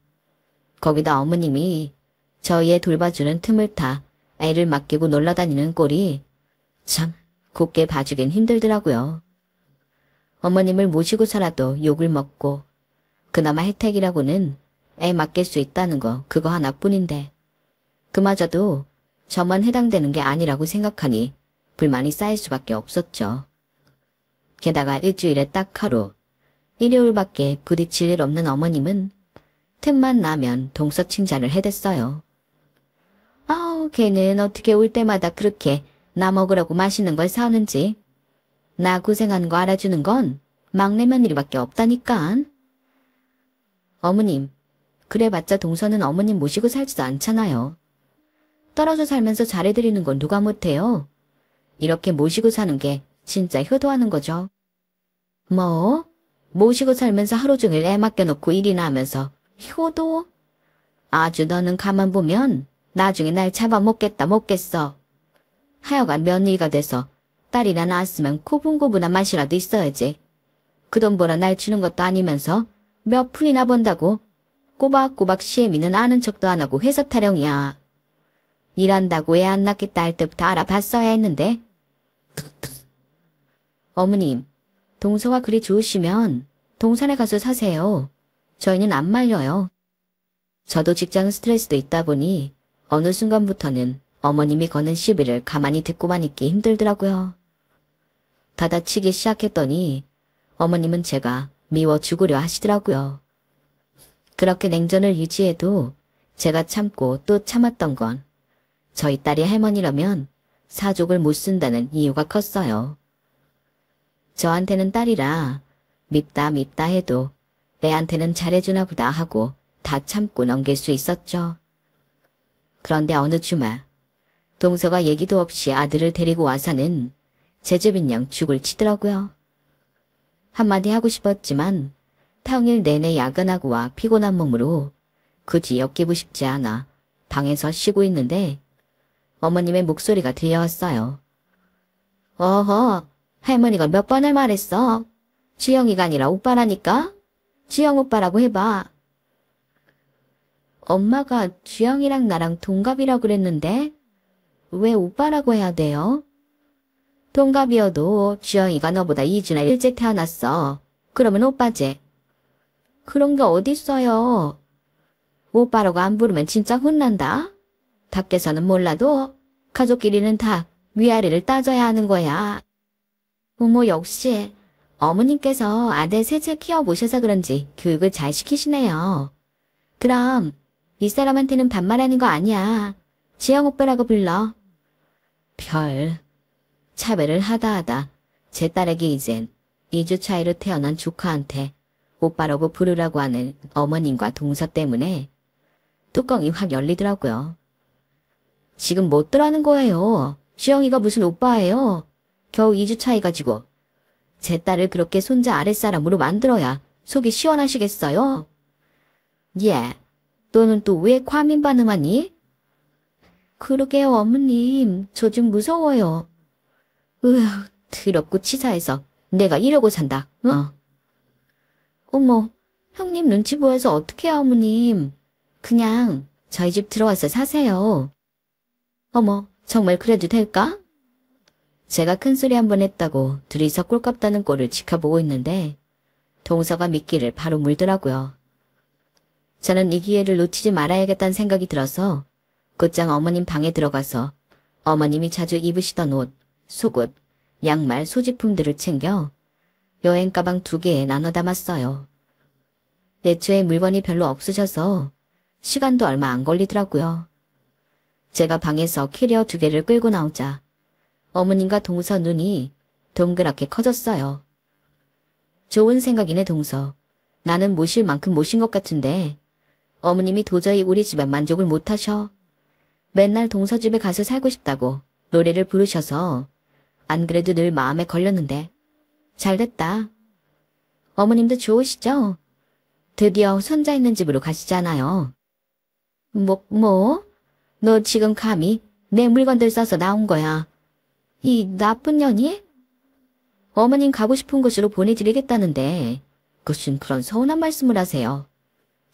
Speaker 1: 거기다 어머님이 저희 애 돌봐주는 틈을 타 애를 맡기고 놀러다니는 꼴이 참 곱게 봐주긴 힘들더라고요. 어머님을 모시고 살아도 욕을 먹고 그나마 혜택이라고는 애 맡길 수 있다는 거 그거 하나뿐인데 그마저도 저만 해당되는 게 아니라고 생각하니 불만이 쌓일 수밖에 없었죠. 게다가 일주일에 딱 하루 일요일밖에 부딪힐 일 없는 어머님은 틈만 나면 동서 칭찬을 해댔어요. 아우 걔는 어떻게 올 때마다 그렇게 나 먹으라고 맛있는 걸 사오는지. 나 고생하는 거 알아주는 건 막내 며느리밖에 없다니깐. 어머님, 그래봤자 동서는 어머님 모시고 살지도 않잖아요. 떨어져 살면서 잘해드리는 건 누가 못해요. 이렇게 모시고 사는 게 진짜 효도하는 거죠. 뭐? 모시고 살면서 하루 종일 애 맡겨놓고 일이나 하면서 효도? 아주 너는 가만 보면 나중에 날 잡아먹겠다 먹겠어. 하여간 며느리가 돼서 딸이나 낳았으면 고분고분한 맛이라도 있어야지. 그 돈 벌어 날 주는 것도 아니면서 몇 푼이나 번다고 꼬박꼬박 시애미는 아는 척도 안 하고 회사 타령이야. 일한다고 애 안 낳겠다 할 때부터 알아봤어야 했는데. 어머님, 동서가 그리 좋으시면 동산에 가서 사세요. 저희는 안 말려요. 저도 직장 스트레스도 있다 보니 어느 순간부터는 어머님이 거는 시비를 가만히 듣고만 있기 힘들더라고요. 받아치기 시작했더니 어머님은 제가 미워 죽으려 하시더라고요. 그렇게 냉전을 유지해도 제가 참고 또 참았던 건 저희 딸이 할머니라면 사족을 못 쓴다는 이유가 컸어요. 저한테는 딸이라 밉다 해도 애한테는 잘해주나 보다 하고 다 참고 넘길 수 있었죠. 그런데 어느 주말 동서가 얘기도 없이 아들을 데리고 와서는 제 집인 양 죽을 치더라고요. 한마디 하고 싶었지만 평일 내내 야근하고 와 피곤한 몸으로 굳이 엮이고 싶지 않아 방에서 쉬고 있는데 어머님의 목소리가 들려왔어요. 어허, 할머니가 몇 번을 말했어. 주영이가 아니라 오빠라니까? 주영 오빠라고 해봐. 엄마가 주영이랑 나랑 동갑이라고 그랬는데 왜 오빠라고 해야 돼요? 동갑이어도 주영이가 너보다 2주나 일찍 태어났어. 그러면 오빠지. 그런 게 어딨어요. 오빠라고 안 부르면 진짜 혼난다. 밖에서는 몰라도 가족끼리는 다 위아래를 따져야 하는 거야. 어머 역시 어머님께서 아들 셋을 키워보셔서 그런지 교육을 잘 시키시네요. 그럼 이 사람한테는 반말하는 거 아니야. 지영 오빠라고 불러. 별. 차별을 하다 제 딸에게 이젠 2주 차이로 태어난 조카한테 오빠라고 부르라고 하는 어머님과 동서 때문에 뚜껑이 확 열리더라고요. 지금 뭐 어떠라는 거예요? 시영이가 무슨 오빠예요? 겨우 2주 차이 가지고 제 딸을 그렇게 손자 아랫사람으로 만들어야 속이 시원하시겠어요? 예, 너는 또 왜 과민 반응하니? 그러게요, 어머님. 저 좀 무서워요. 더럽고 치사해서 내가 이러고 산다. 어머, 형님 눈치 보여서 어떡해요, 어머님. 그냥 저희 집 들어와서 사세요. 어머, 정말 그래도 될까? 제가 큰소리 한 번 했다고 둘이서 꼴값다는 꼴을 지켜보고 있는데 동서가 미끼를 바로 물더라고요. 저는 이 기회를 놓치지 말아야겠다는 생각이 들어서 곧장 어머님 방에 들어가서 어머님이 자주 입으시던 옷, 속옷, 양말, 소지품들을 챙겨 여행 가방 2개에 나눠 담았어요. 애초에 물건이 별로 없으셔서 시간도 얼마 안 걸리더라고요. 제가 방에서 캐리어 2개를 끌고 나오자 어머님과 동서 눈이 동그랗게 커졌어요. 좋은 생각이네, 동서. 나는 모실 만큼 모신 것 같은데 어머님이 도저히 우리 집에 만족을 못하셔. 맨날 동서 집에 가서 살고 싶다고 노래를 부르셔서 안 그래도 늘 마음에 걸렸는데 잘됐다. 어머님도 좋으시죠? 드디어 손자 있는 집으로 가시잖아요. 뭐? 너 지금 감히 내 물건들 써서 나온 거야. 이 나쁜 년이? 어머님 가고 싶은 곳으로 보내드리겠다는데 무슨 그런 서운한 말씀을 하세요.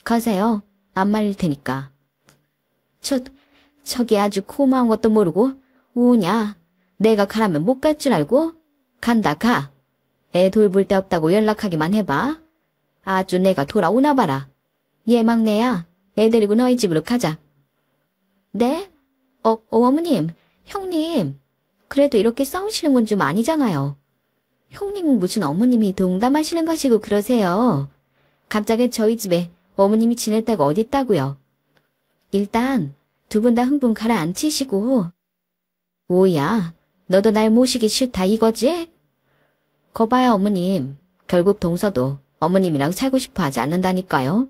Speaker 1: 가세요. 안 말릴 테니까. 저기 아주 고마운 것도 모르고 우냐. 내가 가라면 못 갈 줄 알고? 간다 가. 애 돌볼 데 없다고 연락하기만 해봐. 아주 내가 돌아오나 봐라. 얘 막내야. 애 데리고 너희 집으로 가자. 네? 어머님, 형님. 그래도 이렇게 싸우시는 건 좀 아니잖아요. 형님은 무슨 어머님이 동담하시는 것이고 그러세요. 갑자기 저희 집에 어머님이 지낼 데가 어디 있다고요. 일단 2분 다 흥분 가라앉히시고. 오야, 너도 날 모시기 싫다 이거지? 거봐요, 어머님. 결국 동서도 어머님이랑 살고 싶어 하지 않는다니까요.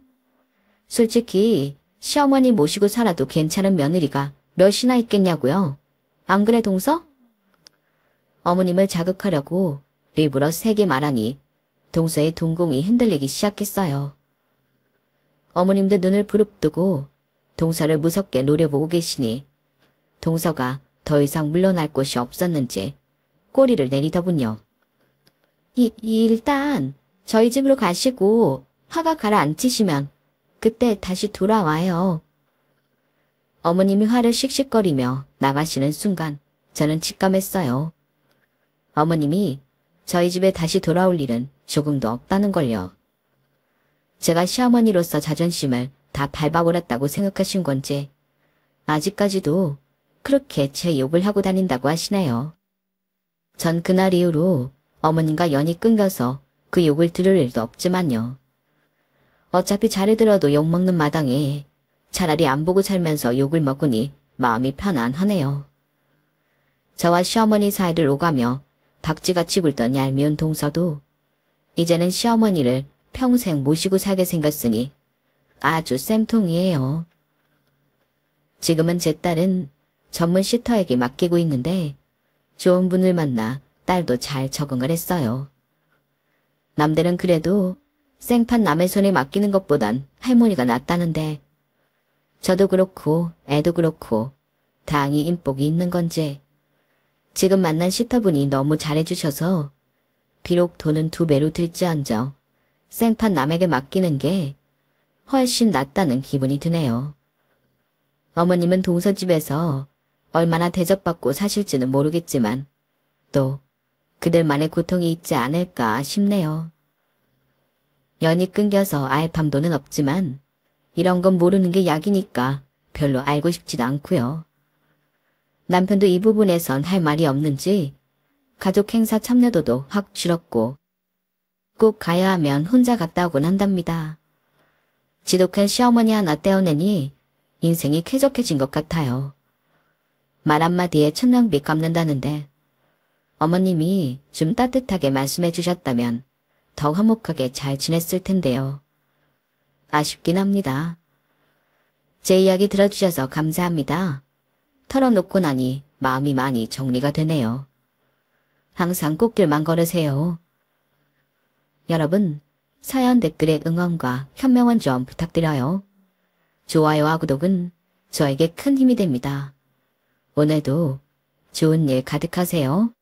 Speaker 1: 솔직히 시어머니 모시고 살아도 괜찮은 며느리가 몇이나 있겠냐고요. 안 그래, 동서? 어머님을 자극하려고 일부러 세게 말하니 동서의 동공이 흔들리기 시작했어요. 어머님도 눈을 부릅뜨고 동서를 무섭게 노려보고 계시니 동서가 더 이상 물러날 곳이 없었는지 꼬리를 내리더군요. 일단 저희 집으로 가시고 화가 가라앉히시면 그때 다시 돌아와요. 어머님이 화를 씩씩거리며 나가시는 순간 저는 직감했어요. 어머님이 저희 집에 다시 돌아올 일은 조금도 없다는 걸요. 제가 시어머니로서 자존심을 다 밟아버렸다고 생각하신 건지 아직까지도 그렇게 제 욕을 하고 다닌다고 하시네요. 전 그날 이후로 어머님과 연이 끊겨서 그 욕을 들을 일도 없지만요. 어차피 잘해들어도 욕먹는 마당에 차라리 안 보고 살면서 욕을 먹으니 마음이 편안하네요. 저와 시어머니 사이를 오가며 박쥐같이 굴던 얄미운 동서도 이제는 시어머니를 평생 모시고 살게 생겼으니 아주 쌤통이에요. 지금은 제 딸은 전문 시터에게 맡기고 있는데 좋은 분을 만나 딸도 잘 적응을 했어요. 남들은 그래도 생판 남의 손에 맡기는 것보단 할머니가 낫다는데 저도 그렇고 애도 그렇고 다행히 인복이 있는 건지 지금 만난 시터분이 너무 잘해주셔서 비록 돈은 2배로 들지언정 생판 남에게 맡기는 게 훨씬 낫다는 기분이 드네요. 어머님은 동서집에서 얼마나 대접받고 사실지는 모르겠지만 또 그들만의 고통이 있지 않을까 싶네요. 연이 끊겨서 알 밤도는 없지만 이런 건 모르는 게 약이니까 별로 알고 싶지도 않고요. 남편도 이 부분에선 할 말이 없는지 가족 행사 참여도도 확 줄었고 꼭 가야 하면 혼자 갔다 오곤 한답니다. 지독한 시어머니 하나 떼어내니 인생이 쾌적해진 것 같아요. 말 한마디에 천냥비 갚는다는데 어머님이 좀 따뜻하게 말씀해 주셨다면 더 화목하게 잘 지냈을 텐데요. 아쉽긴 합니다. 제 이야기 들어주셔서 감사합니다. 털어놓고 나니 마음이 많이 정리가 되네요. 항상 꽃길만 걸으세요. 여러분, 사연 댓글에 응원과 현명한 좀 부탁드려요. 좋아요와 구독은 저에게 큰 힘이 됩니다. 오늘도 좋은 일 가득하세요.